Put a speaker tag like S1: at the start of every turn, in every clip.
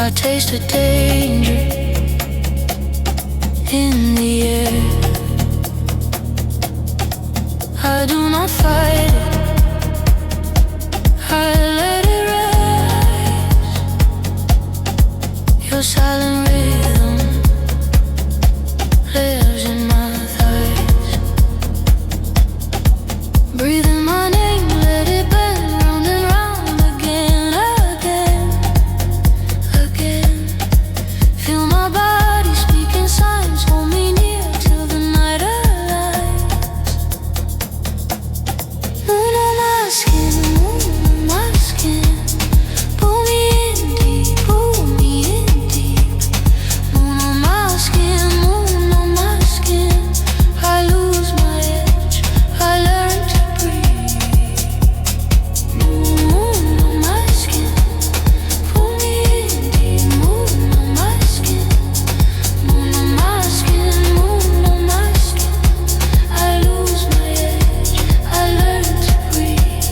S1: I taste the danger in the air. I do not fight it, I let it rise. Your silent rhythm lives in my thighs. Breathing my name, let it bend round and round again, again, again. Feel my body speaking signs, hold me near till the night aligns. Moon on my skin, moon on my skin. Pull me in deep, pull me in deep. Moon on my skin, moon on my skin. I lose my edge, I learn to breathe. Moon on my skin, pull me in deep. Moon on my skin, moon on my skin, moon on my skin. I lose my edge, I learn to breathe.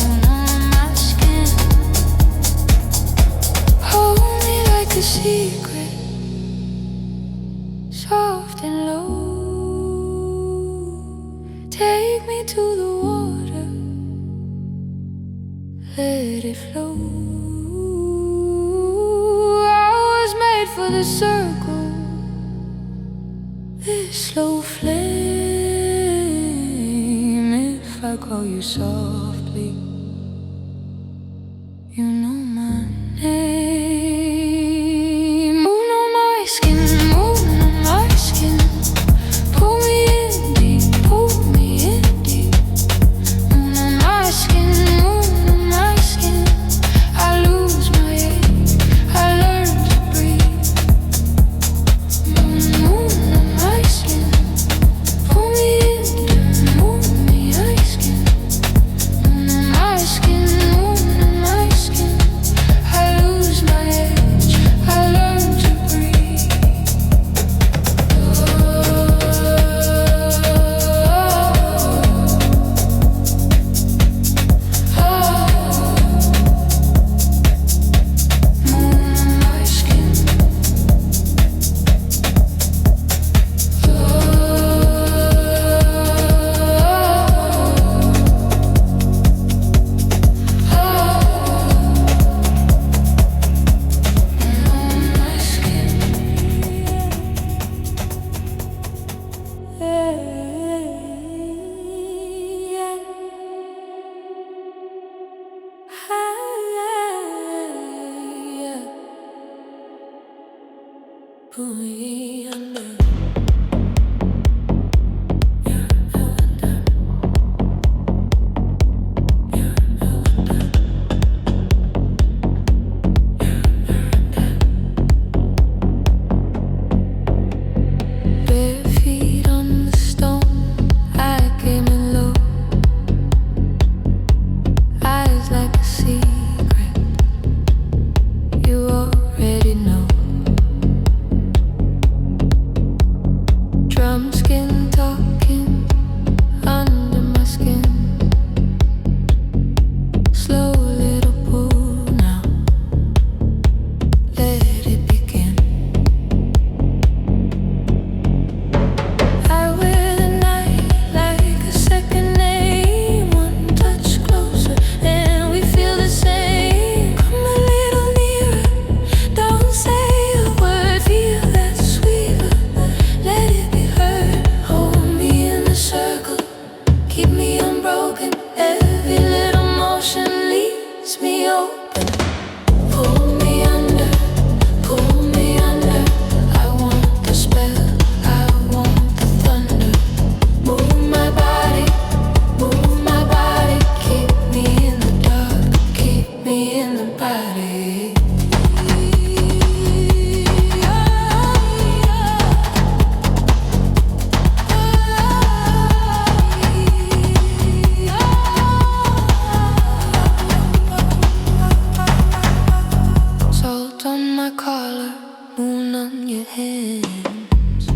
S1: Moon on my skin, hold me like a secret, soft and low. Take me to the water, let it flow. I was made for the circle, this slow flame. If I call you softly, you know my name. Moon on my skin, moon on my skin. Pull me in deep, pull me in deep. Moon on my skin, moon on my skin. I lose my edge, I learn to breathe. Moon on my skin, pull me in deep, moon on my skin. Moon on my skin, moon on my skin. I lose my edge, I learn to breathe. Moon on my skin. Pull me under. Bare feet on the stone, I came in low. Eyes like a secret, you already know. Drum skin talking under my skin. Slow little pull now, let it begin. I wear the night like a second name. One touch closer and we feel the same. Come a little nearer, don't say a word. Feel that sweeter, let it be heard. Hold me in the circle, keep me unbroken. Every little motion leaves me open. Pull me under, pull me under. I want the spell, I want the thunder. Move my body, keep me in the dark, keep me in the body. Salt on my collar, moon on your hands.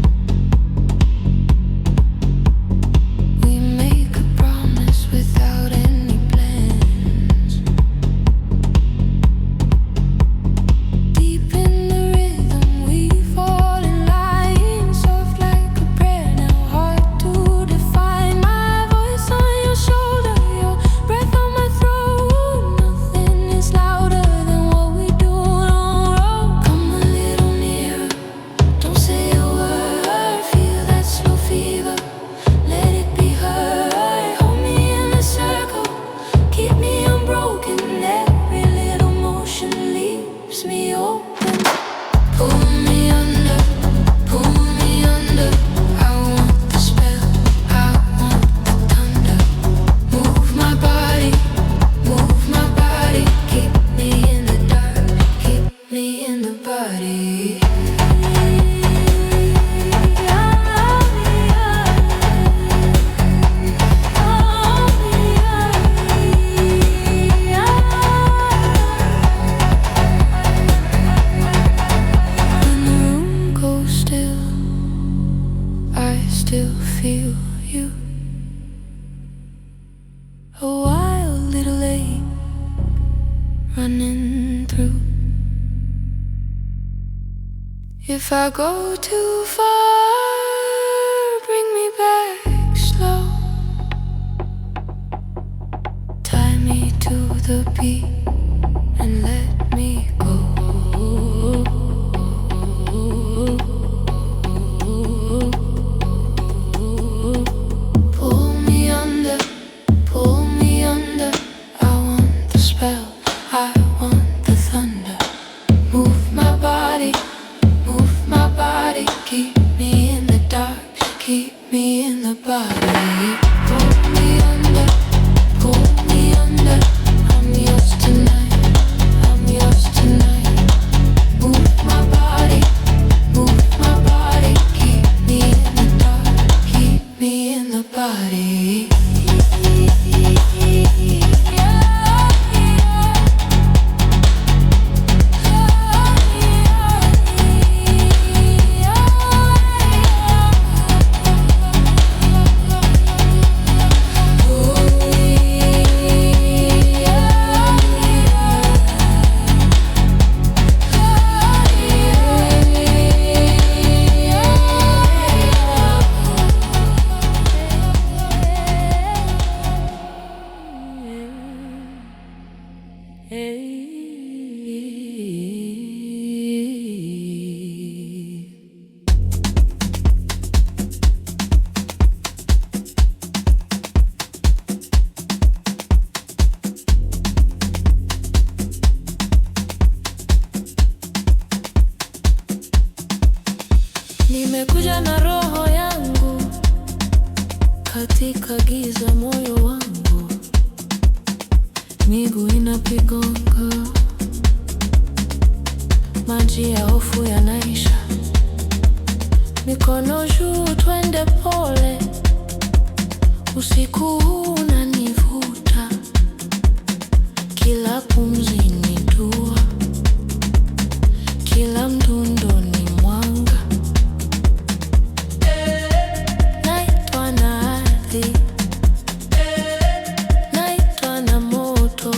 S1: If I go too far, bring me back slow. Tie me to the beat and let me go. Pull me under, pull me under. I want the spell, I want the thunder. Move my body, keep me in the dark, keep me in the body. Pull me under, pull me under. I'm yours tonight, I'm yours tonight. Move my body, keep me in the dark, keep me in the body. Nimekuja na roho yangu katika giza, moyo wangu miguu inapigonga, maji ya hofu yanaisha, mikono juu, twende pole. Usiku huu unanivuta, kila pumzi ni dua, kila mdundo ni mwanga. Naitwa na ardhi, naitwa na moto,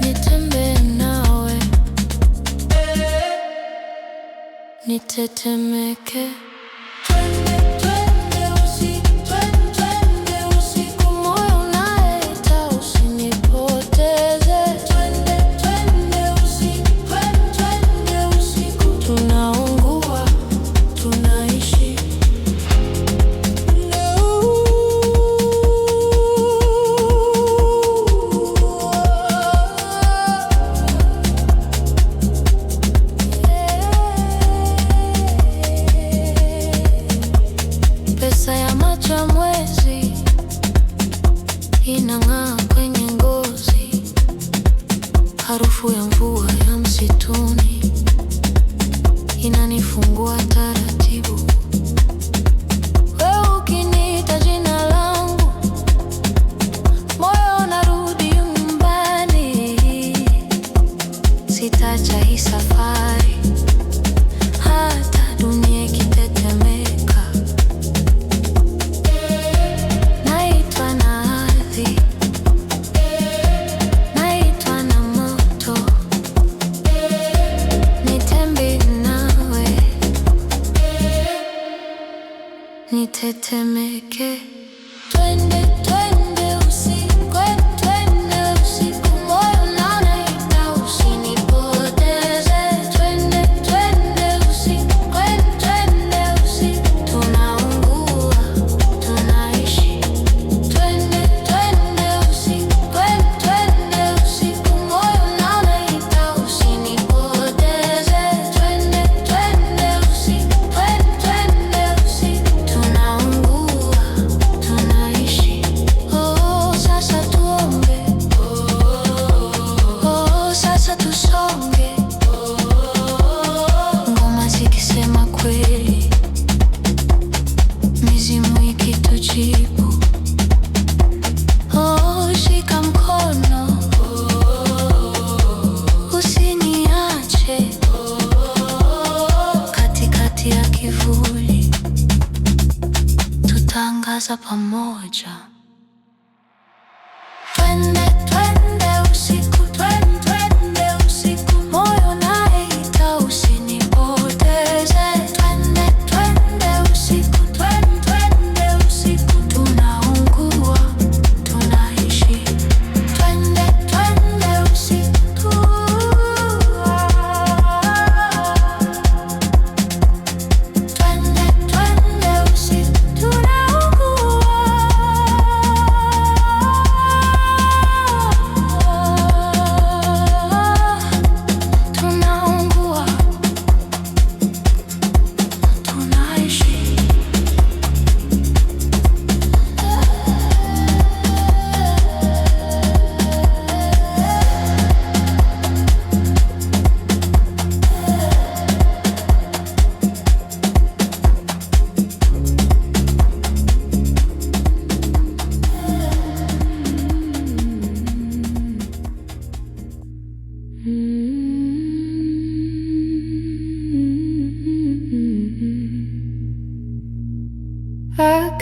S1: nitembee nawe, nitetemeke. Pesa ya macho ya mwezi inang'aa kwenye ngozi, harufu ya mvua ya msituni inanifungua taratibu. Wewe ukiniita jina langu, moyo unarudi nyumbani. Sitaacha hii safari hata dunia ikitetemeka. Naitwa na ardhi, naitwa na moto, nitembee nawe, nitetemeke. Twende, twende usiku, twende usiku, moyo unaita usinipoteze. Twende, twende usiku, twende usiku, tunaungua, tunaishi. Twende, twende usiku, twende usiku, moyo unaita usinipoteze. Twende, twende usiku, twende usiku, tunaungua, tunaishi. Oh, sasa tuombe, oh, sasa tusonge, ngoma zikisema kweli, mizimu ikitujibu. Oh, shika mkono, usiniache katikati ya kivuli, tutaangaza pamoja. Twende, twende usiku, twende usiku, moyo unaita usinipoteze.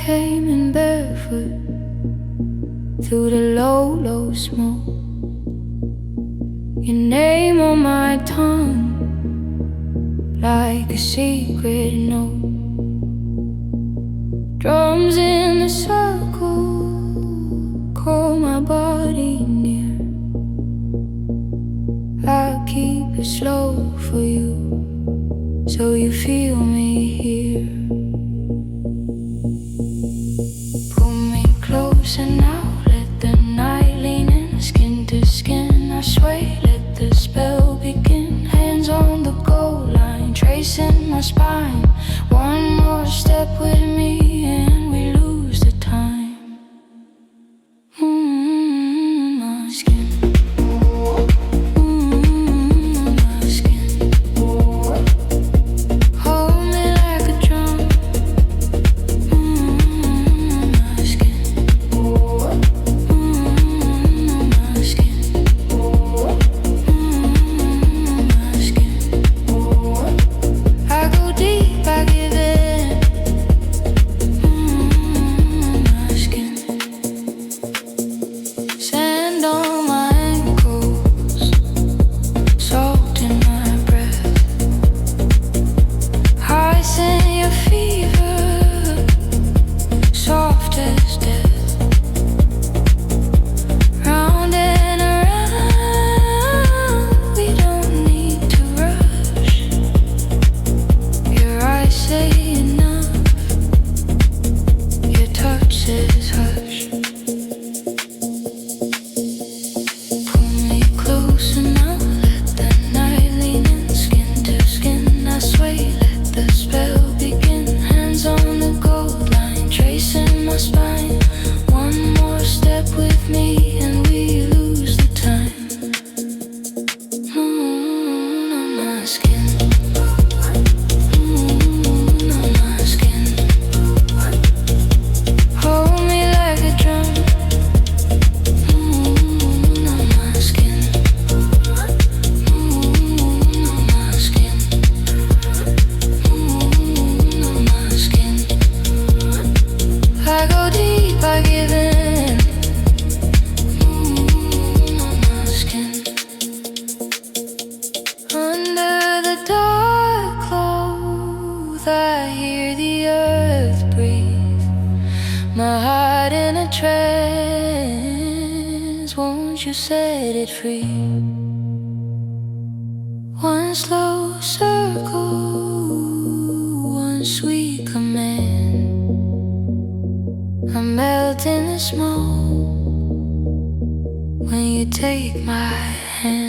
S1: came in barefoot through the low, low smoke. Your name on my tongue, like a secret note. Drums in the circle, call my body near. I'll keep it slow for you, so you feel me here. Pull me closer now, let the night lean in, skin to skin. I sway, let the spell begin. Hands on the goal line, tracing my spine. One more step with me and we lose the time. My skin. My skin. Hold me like a drum. My skin. My skin. My skin. I go deep, I give in. My skin. Sand on my ankles, salt in my breath. Ice in your fever, soft as death. Round and around, we don't need to rush. Your eyes say enough, your touch says hush. Pull me closer now, let the night lean in, skin to skin. I sway, let the spell begin. Hands on the gold line, tracing my spine. One more step with me and we lose the time. On my skin. On my skin. Hold me like a drum. On my skin. On my skin. On my skin. I go deep, I give in. On my skin. Under the dark cloth, I hear the earth breathe. My heart in a trance, won't you set it free? One slow circle, one sweet command. I melt in the smoke when you take my hand.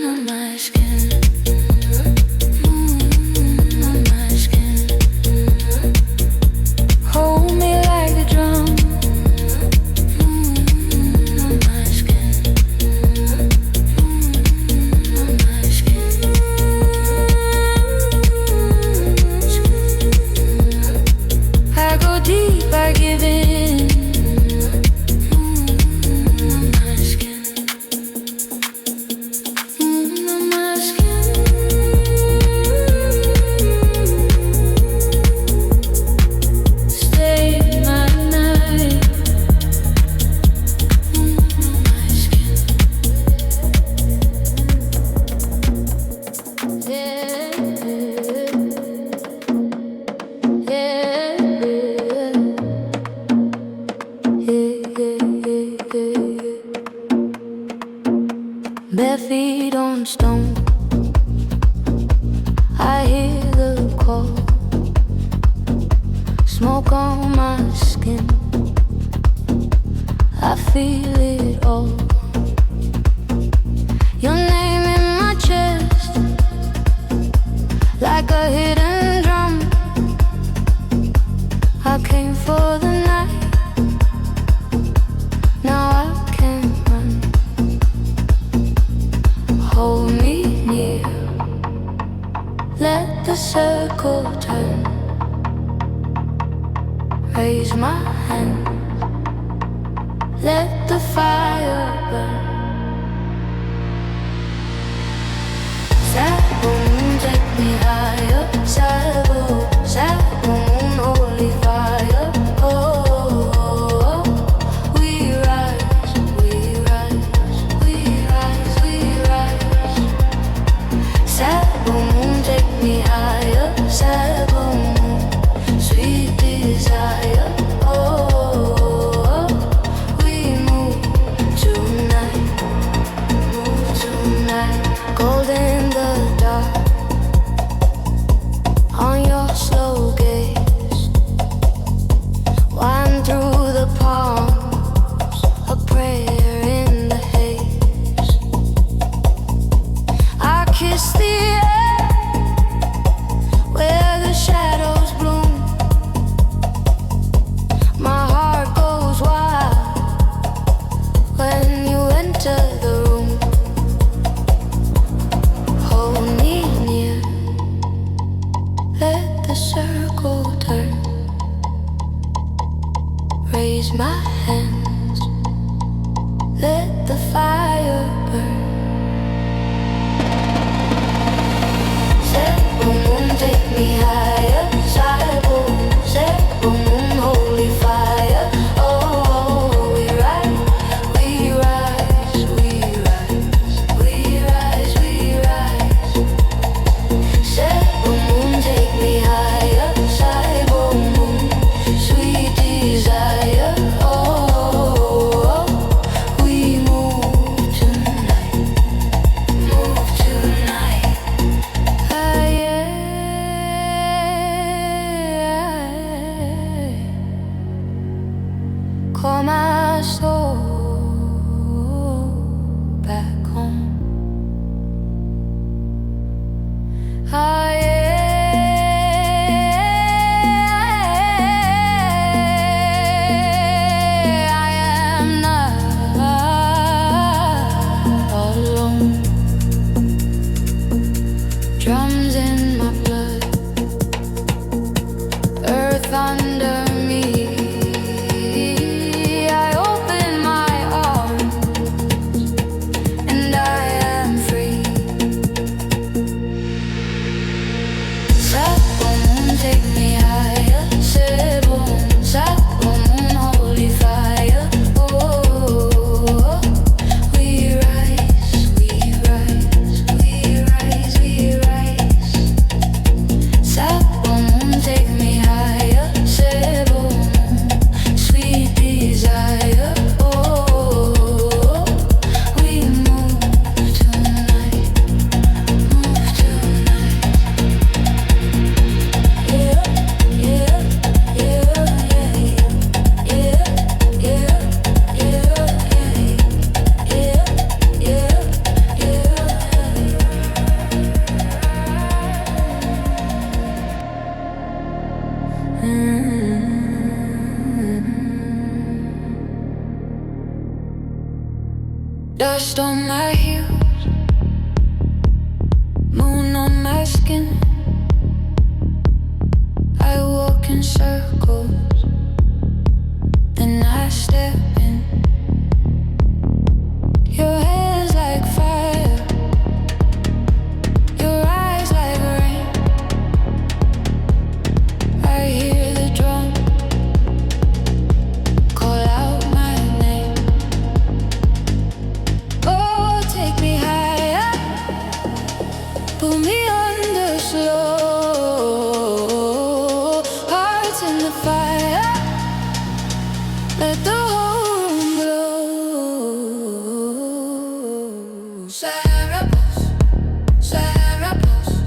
S1: On my skin. On my skin. Hold me like a drum. On my skin. On my skin. I go deep, I give in. On my skin. On my skin. Stay my night. On my skin. Yeah, yeah, yeah. Bare feet on stone, I hear the call. Smoke on my skin, I feel it all. Your name in my chest, like a hidden drum. I came for the night, now I can run. Hold me near, let the circle turn. Raise my hand, let the fire burn. Sad moon, take me higher. Sad moon, holy fire. Oh, we rise, we rise, we rise, we rise. Sad moon, take me higher. Sad moon, sweet desire. Oh, we move tonight, gold in the dark, on your slow gaze, wind through the palms, a prayer in the haze. I kiss the air where the shadows bloom. My heart goes wild when you enter the room. Hold me near, let the circle turn. Raise my hands, let the fire burn. Set moon, take me higher. Side moon, holy fire. Oh, we rise, we rise, we rise, we rise, we rise. Set moon, take me higher. Side moon, sweet desire. Oh, we move tonight, move tonight. Ah, yeah. Call my soul back home. Ah, yeah. I am not alone. Drums in my blood, earth under me. I open my arms and I am free. Sad moon, take me higher. Sad moon, holy fire. Oh, we rise, we rise, we rise, we rise. Sad moon, take me higher. Sad moon, sweet desire. Oh, we move tonight, move tonight. Yeah, yeah, yeah, yeah, yeah, yeah, yeah, yeah, Dust on my heels, moon on my skin. I walk in circles, then I step in. Your hair's like fire, your eyes like rain. I hear the drum call out my name. Oh, take me higher, pull me under slow. Hearts in the fire, let the whole room glow. Sarah pulse,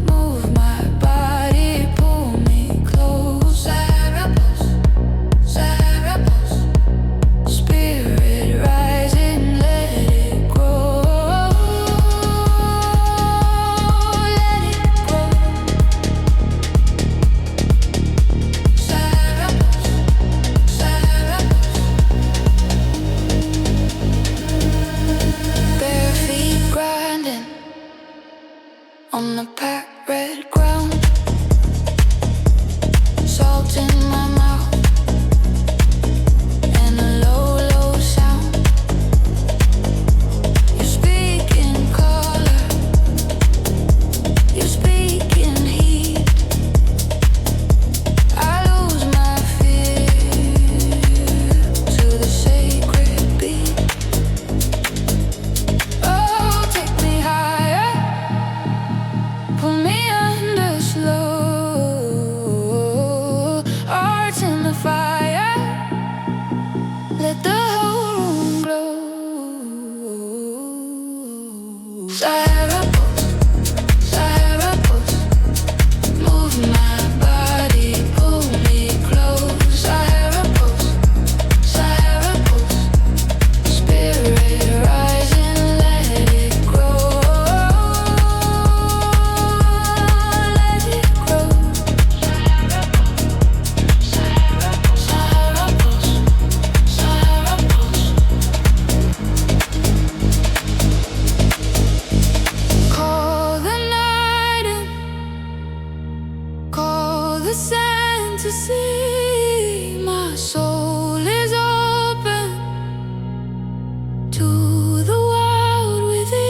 S1: move my body, pull me close. Sarah pulse, spirit rising, let it grow, let it grow. Sarah pulse, bare feet grinding on the packed red ground. Salt in my mouth, see my soul is open to the world within.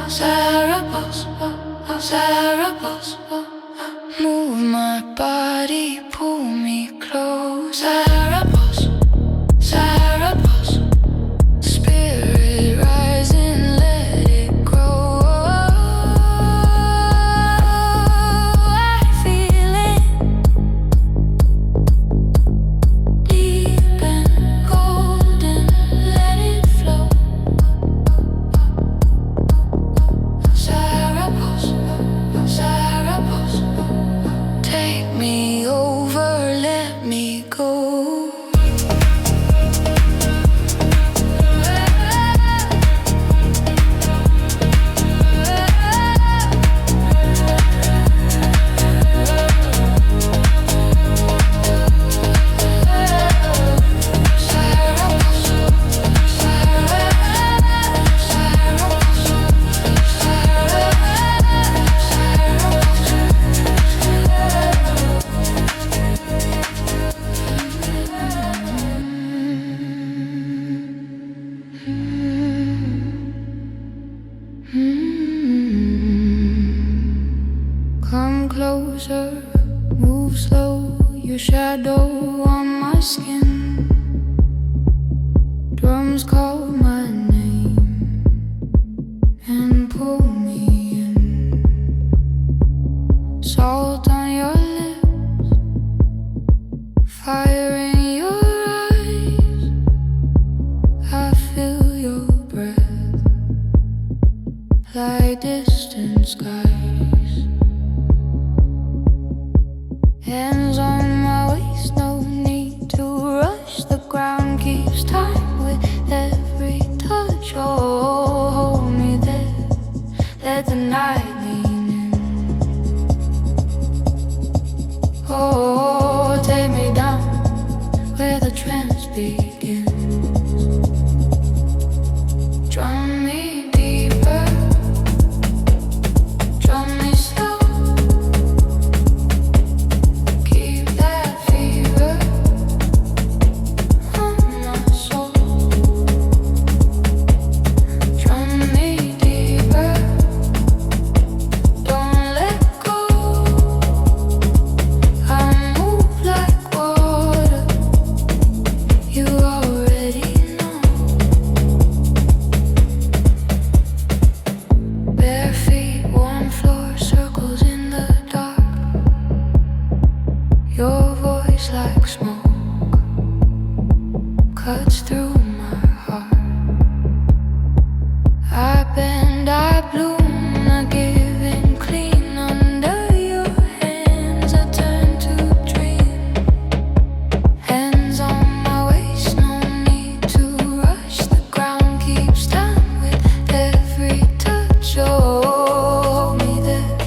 S1: Cerebels, cerebels, move my body, pull me close. Cerebels, cerebels, spirit rising, let it grow. I feel it deep and golden, let it flow. Cerebels, cerebels, take me over, let me go. Come closer, move slow, your shadow on my skin. Drums call my name and pull me in. Salt on your lips, fire in your eyes. I feel your breath like distant skies. Hands on my waist, no need to rush. The ground keeps time with every touch. Oh, hold me there, let the night lean in. Oh, take me down where the trance begins. Draw me deeper, draw me slow. Keep that fever on my soul. Draw me deeper, don't let go. I move like water, you already know. Bare feet, warm floor, circles in the dark. Your voice like smoke cuts through my heart. I bend, I bloom, I give in clean. Under your hands I turn to dream. Hands on my waist, no need to rush. The ground keeps time with every touch. Oh, hold me there,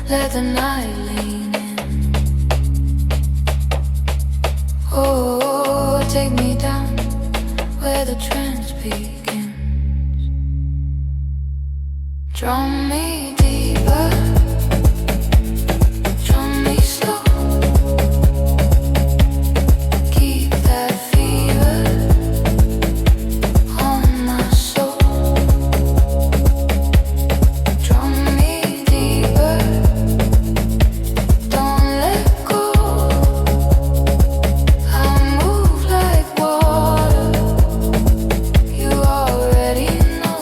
S1: let the night lean in. Oh, take me down where the trance begins. Draw me deeper, draw me slow. Keep that fever on my soul. Draw me deeper, don't let go. I move like water, you already know.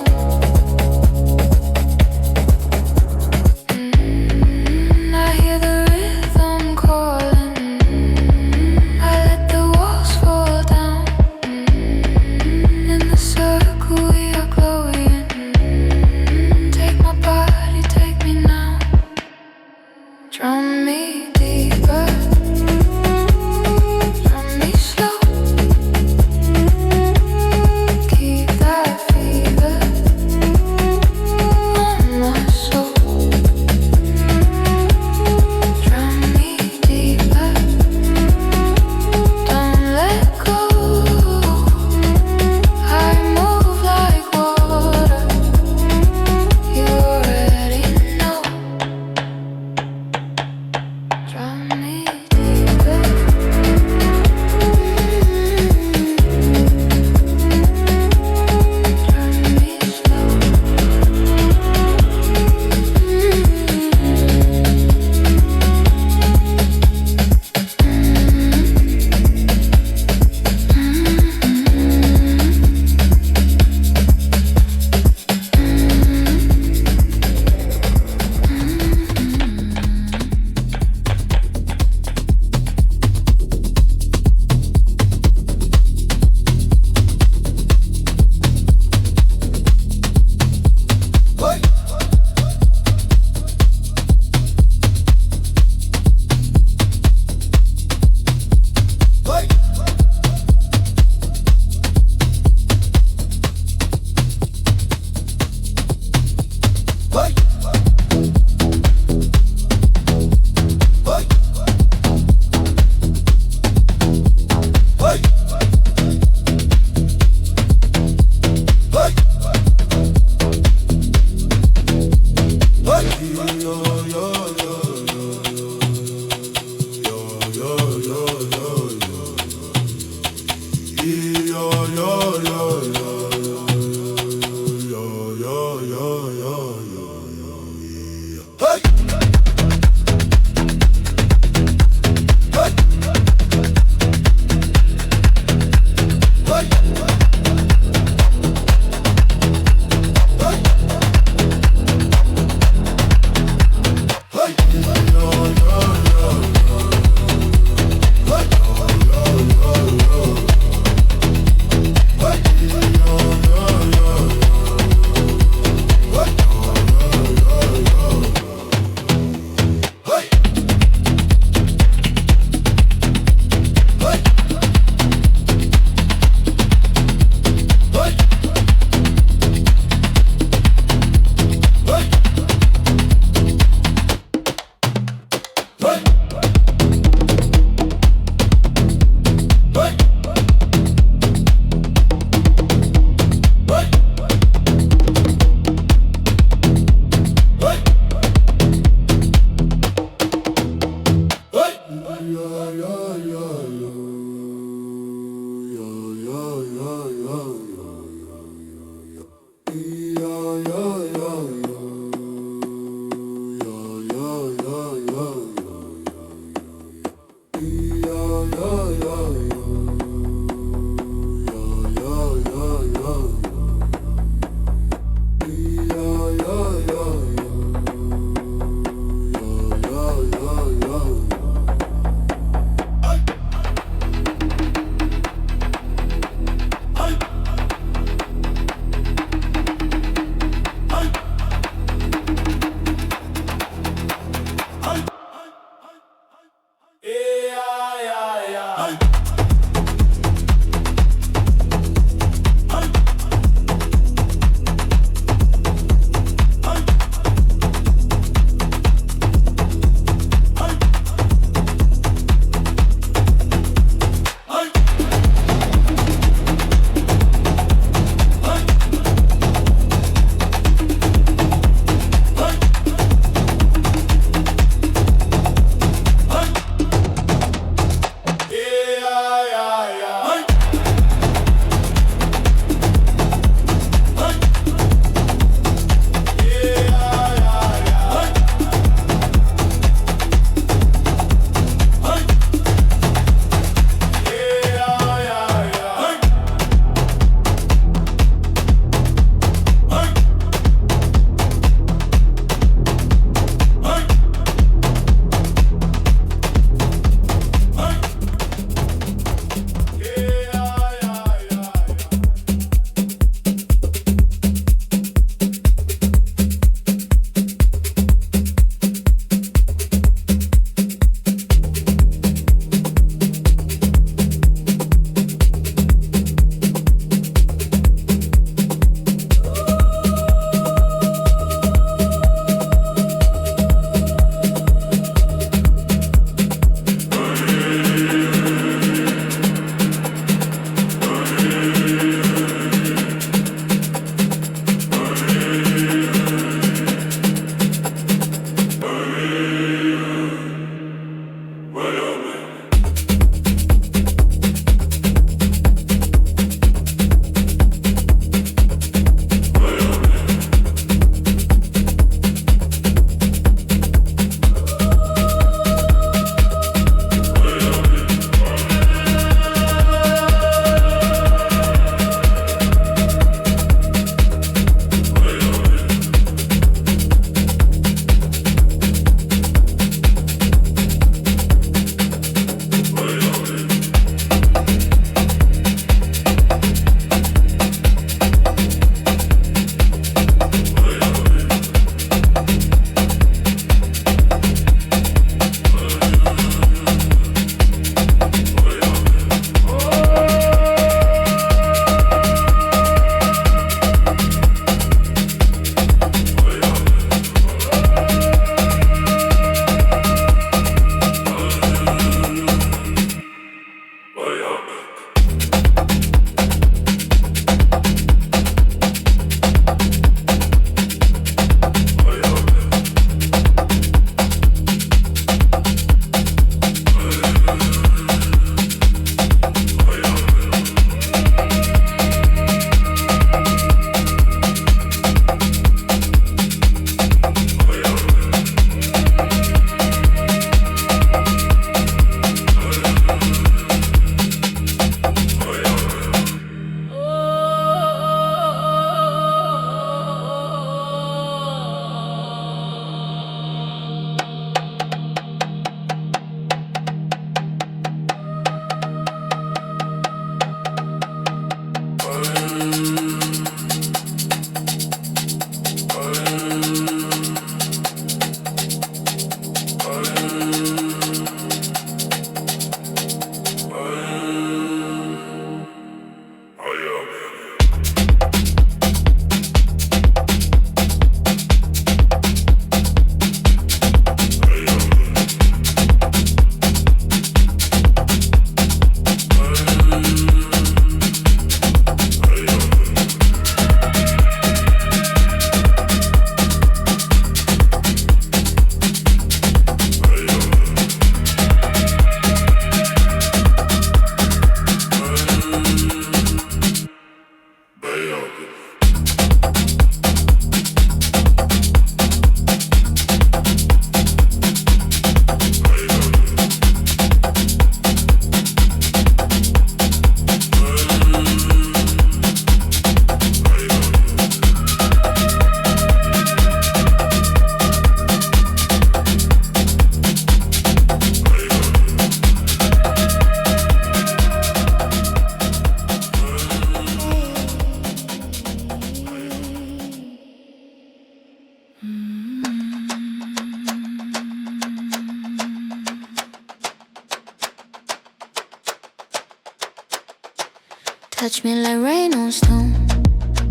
S1: touch me like rain on stone.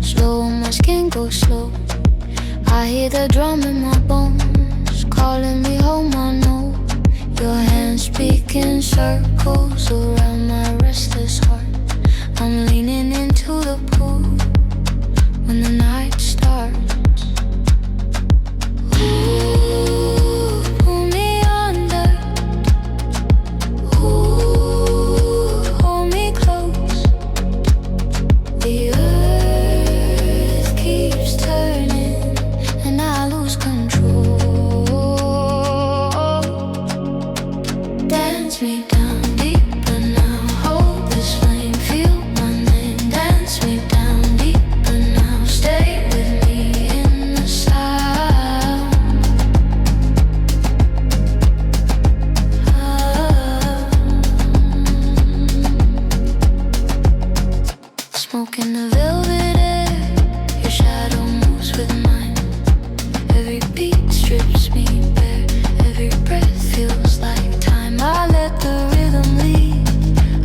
S1: Slow, my skin goes slow. I hear the drum in my bones, calling me home, I know. Your hands speak in circles around my restless heart. I'm leaning into the pool when the night starts. Ooh, pull me under. Ooh, hold me close. The earth keeps turning and I lose control. Dance me down deeper now. Hold this flame, feel my name. Dance me down deeper now. Stay with me in the sound. Smoke in the velvet air. Your shadow moves with mine. Every beat strips me bare. Every breath feels like time. I let the rhythm lead.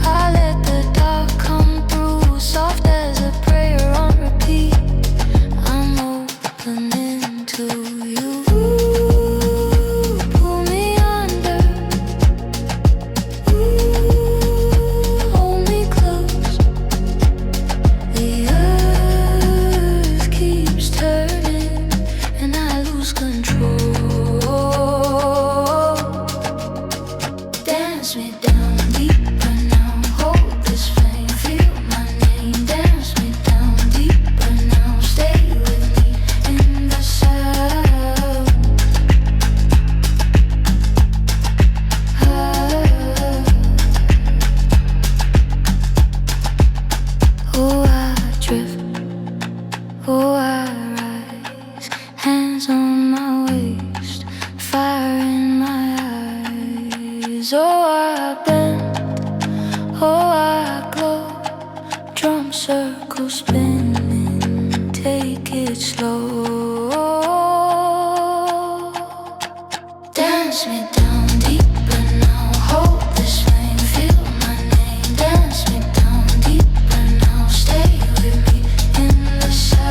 S1: I let the dark come through, soft as a prayer on repeat. I'm opening to you. Ooh, pull me under. Ooh, hold me close. The earth keeps turning and I lose control. Dance me down deeper now. Hold this flame, feel my name. Dance me down deeper now. Stay with me in the sound. Oh, I drift. Oh, I rise. Hands on my waist, fire in my eyes. Oh, I bend. Oh, I glow. Drum circle spinning. Take it slow. Dance me down deeper now. Hold this flame, feel my name. Dance me down deeper now. Stay with me in the sound.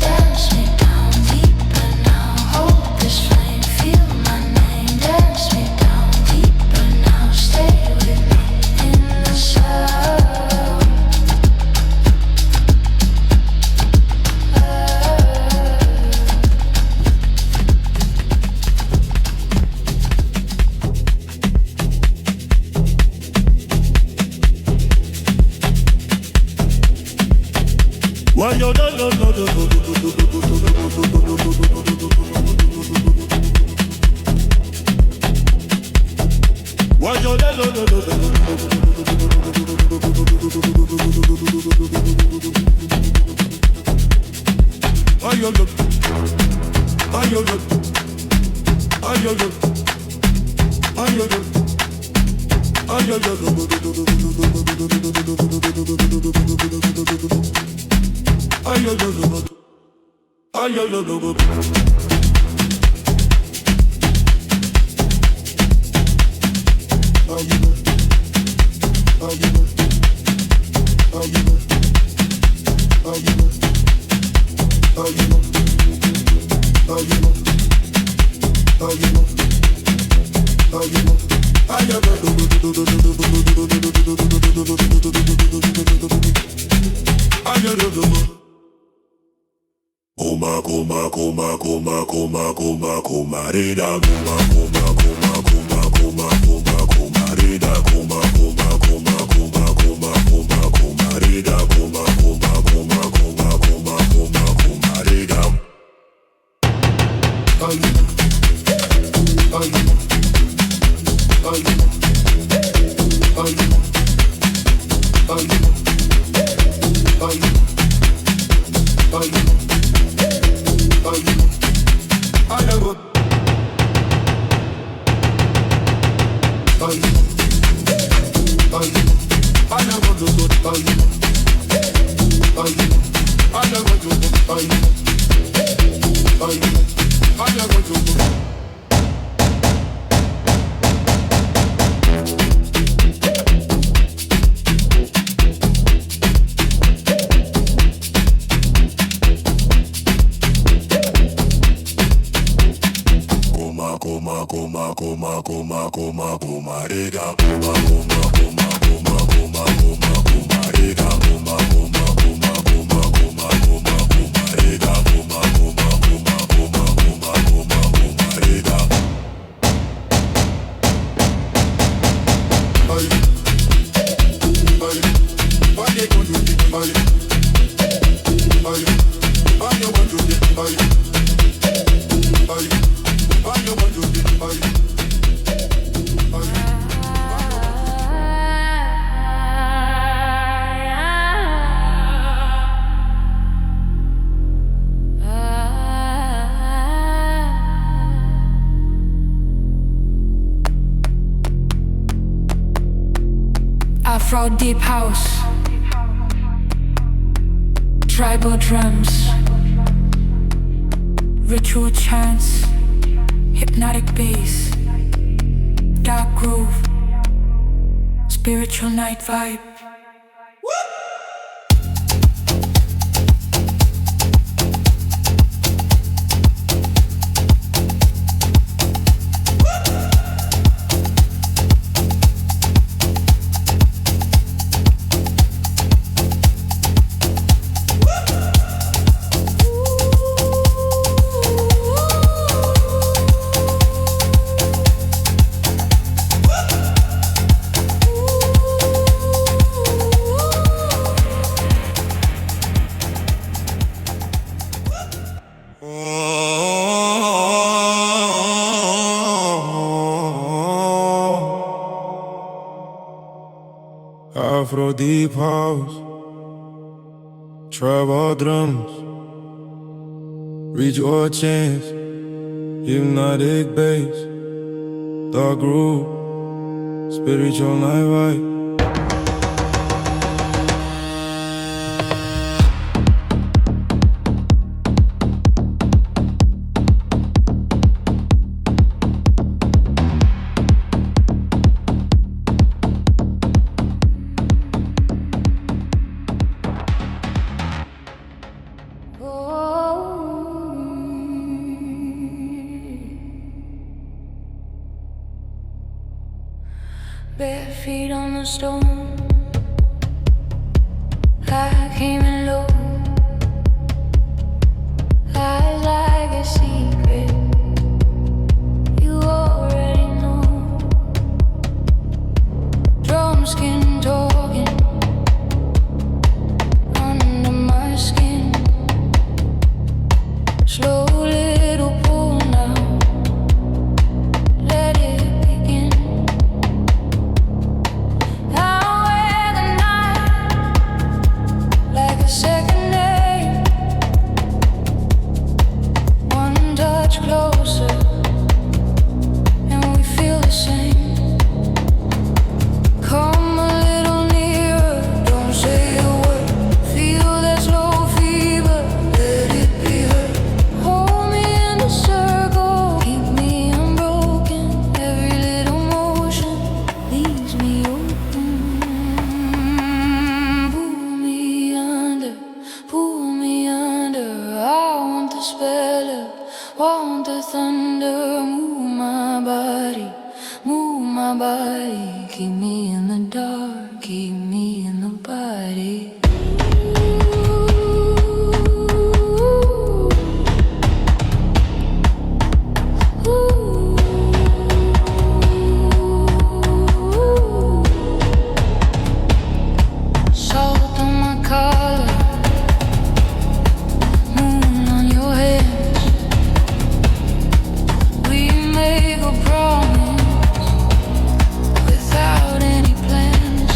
S1: Dance me down deeper now. Hold this flame, feel my name. Dance me down deeper now. Stay with me in the sound.
S2: Why you don't know? Why you don't know? Why you look? Why you look? Why you look? Why you look? Why you look?
S3: I
S1: Afro Deep House, tribal drums, ritual trance, hypnotic bass, dark groove, spiritual night vibe.
S2: Afro Deep House, tribal drums, ritual chants, hypnotic bass, dark groove, spiritual night vibe.
S1: Bare feet on the stone, I came in low. Eyes like a secret, you already know. Drum skin talking under my skin. Slow little pull now, let it begin. Second name, one touch closer, and we feel the same. Come a little nearer, don't say a word. Feel that slow fever, let it be heard. Hold me in a circle, keep me unbroken. Every little motion leaves me open. Pull me under, I want the spell of, want the thunder. Move my body, keep me in the dark, keep me in the body. Salt on my collar, moon on your hands. We make a promise without any plans.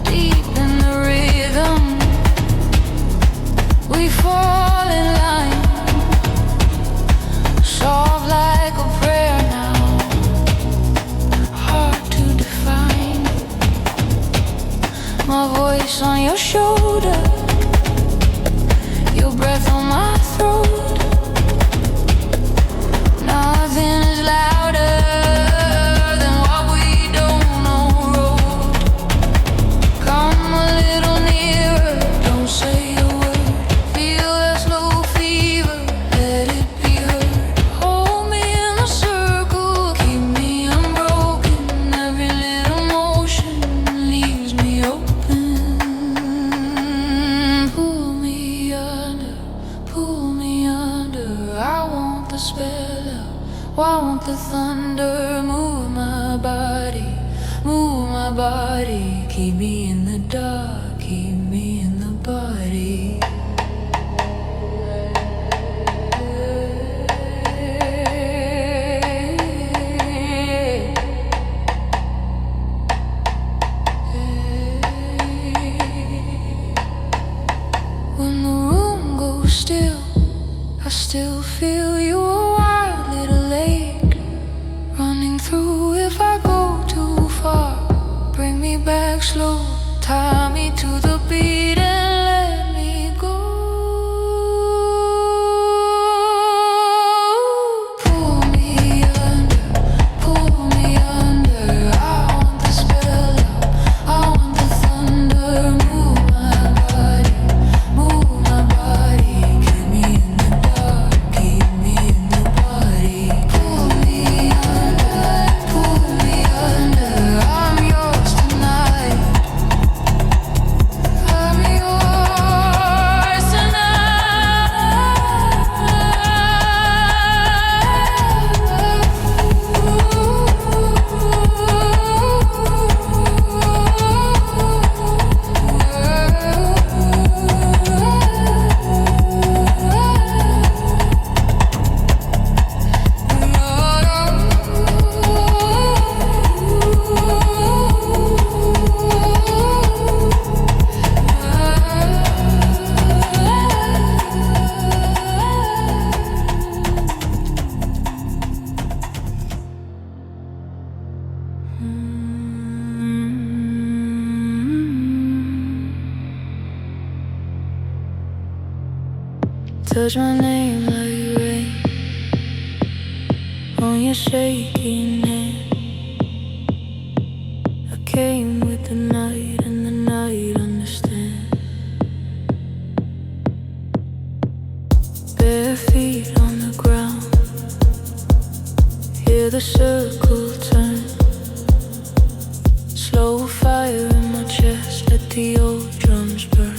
S1: Deep in the rhythm, we fall in line. Soft like a prayer now, hard to define. My voice on your shoulder, your breath on my throat. the spell out? Why won't the thunder move my body? Move my body. Keep me in the dark, keep me in the body. When the room goes still, I still feel you, a wild little lake running through. If I go too far, bring me back slow, tie me to the beat and let me go. Pull me under, I want the spell out, I want the thunder, move my body, move my body. Keep me in the dark, keep me in the body. Pull me under, I'm yours tonight. I'm yours touch my name like rain on your shaking hand. I came with the night and the night understands. Bare feet on the ground, hear the circle turn. Slow fire in my chest, let the old drums burn.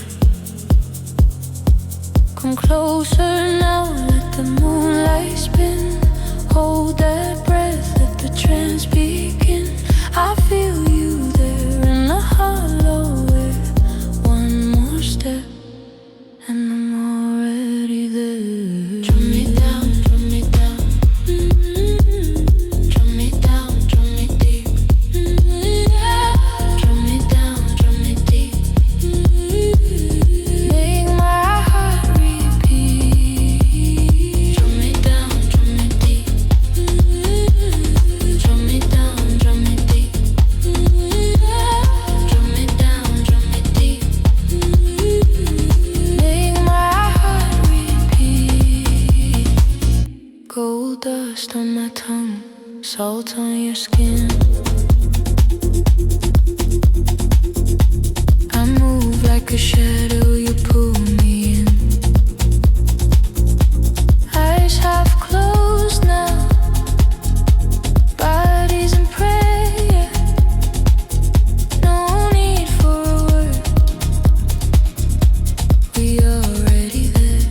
S1: Come closer now, let the moonlight spin. Hold that breath, let the trance begin. I feel you there in the hollow air. One more step and I'm already there. Drum me down, drum me down. Drum me down, drum me deep. Drum me down, drum me deep. Make my heart repeat. Drum me down, drum me deep. Drum me down, drum me deep. Drum me down, drum me deep. Make my heart repeat. Gold dust on my tongue, salt on your skin. I move like a shadow, you pull me in. Eyes half closed now, bodies in prayer. No need for a word, we already there.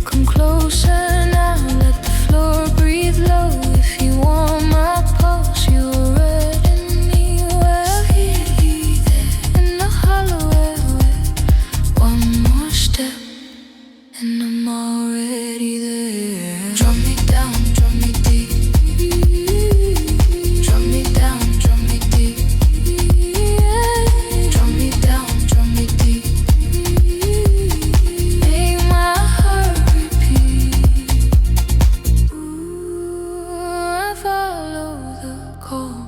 S1: Come closer now, let the floor breathe low. If you want my pulse, you're ready me. Well, here in the hollow air. One more step and I'm already there. Drum me down, drum me deep. Drum me down, drum me deep. Drum me down, drum me deep. Make my heart repeat. Ooh, I follow the call.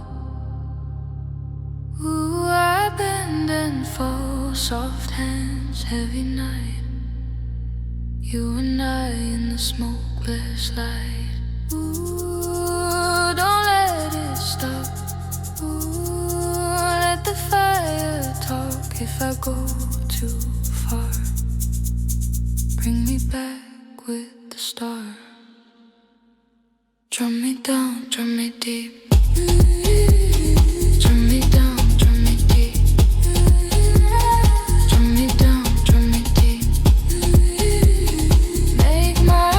S1: Ooh, I bend and fall. Soft hands, heavy night. You and I in the smokeless light. Ooh, don't let it stop. Ooh, let the fire talk. If I go too far, bring me back with the start. Drum me down, drum me deep. Drum me down, drum me deep. Drum me down, drum me deep. Make my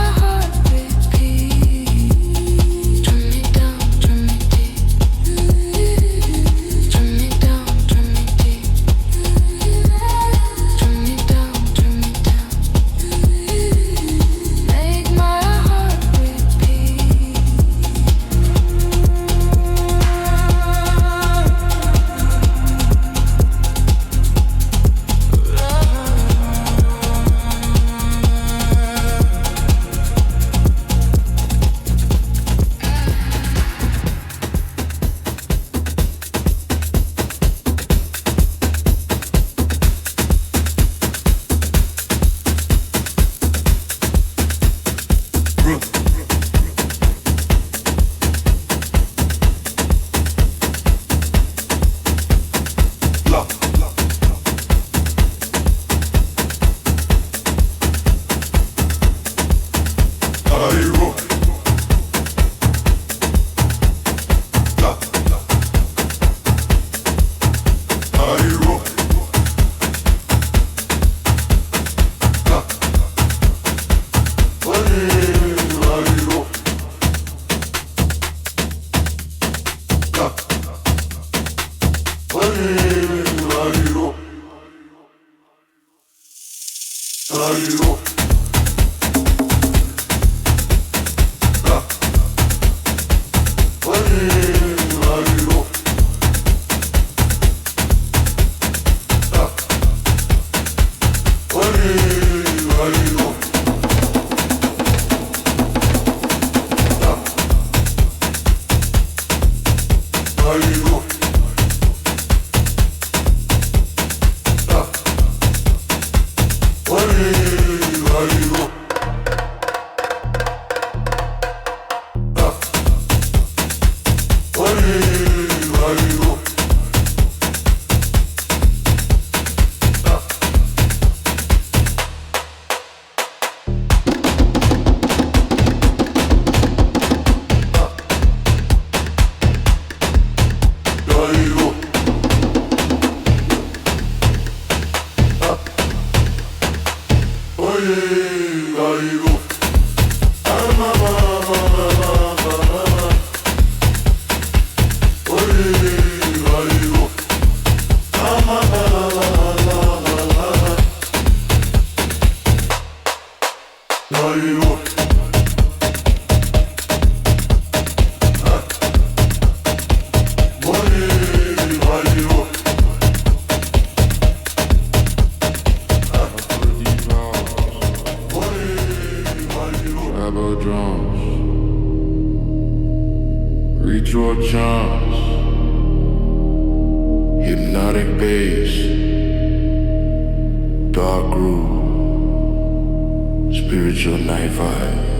S2: Hypnotic bass, dark groove, spiritual night vibe.